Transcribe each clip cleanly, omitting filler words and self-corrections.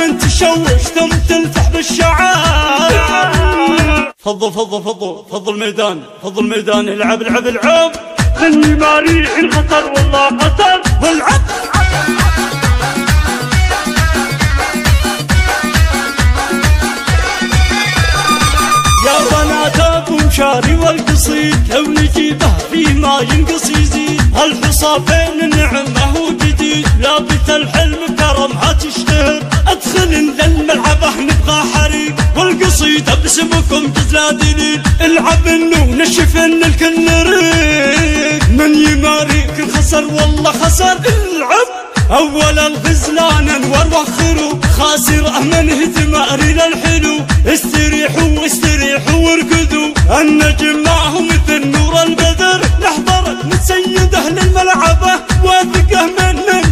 من تشوش ثم تلفح بالشعار. فضل فضل فضل فضل ميدان، فضل ميدان، العب العب العب. مني ماري الخطر والله خطر والعب. يا بنات ابو مشاري والقصيد لو نجيبه فيما ينقص يزيد. هالحصى بين نعمه وجديد لابث الحلم كرمها تشتهر. ادخل للملعبه نبغى حريق والقصيده باسمكم جزلا دليل. العب انه نشف ان الكل ريق. من يماريك خسر والله خسر. العب اول الغزلان انور وخروا خاسر من هتماري للحلو. استريحوا استريحوا واركضوا النجم معه مثل نور البدر. نحضر نسيده للملعبه واثقه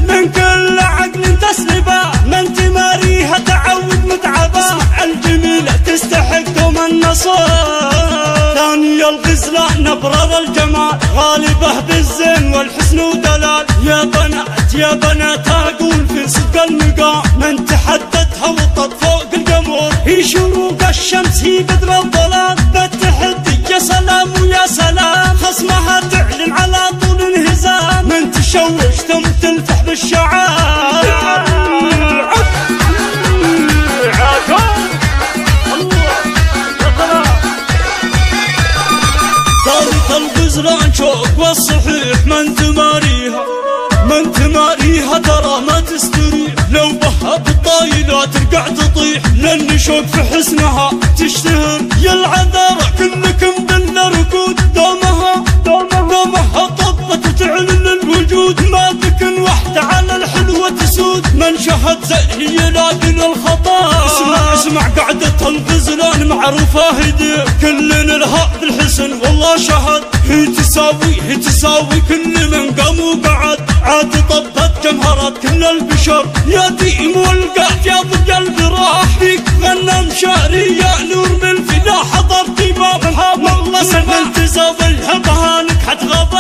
من كل عقل تسلبه. من تماريها تعود متعبه. اسمع الجميله تستحق دوم النصر. ثاني الغزلان نبرر الجمال غالبه بالزين والحسن ودلال. يا بنات يا بنات اقول في صدق المقام من تحدتها وطت فوق القمر. هي شروق الشمس هي بدر الظلام بالتحدي يا سلام ويا سلام. خصمها تعلن على طول انهزام من تشوش ثم تلفح بالشعار. ثالث الغزلان شوق والصحيح من تماريها من تماريها ترى ما تستريح. لو بها بالطايلة ترقع تطيح لان شوق في حسنها تشتهر. يا العذارى كلكم ذل ركود دومها طبت وتعلن الوجود. ما تكن وحده على الحلوة تسود من شهد زي يلاقي الخطا. اسمع قعدة الغزلان معروفة هدي كلنا لها بالحسن والله شهد. هي تساوي كل من قام وقعد. عاد طبت جمهرت كل البشر. يا ديم والقاف يا ضي البراح فيك غنى مشاري يا نور من فدا. حضرتي بابها والله سمعت زاولها بهانك حتغضب.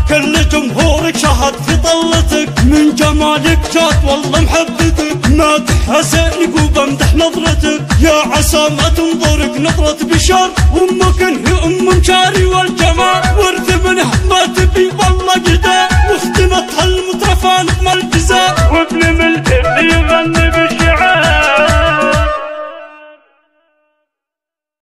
كل جمهورك شهد في طلتك من جمالك جات والله محبتك. مادح حسينك وبمدح نظرتك يا عسى ما تنظرك نظرة بشر. امك هي ام مشاري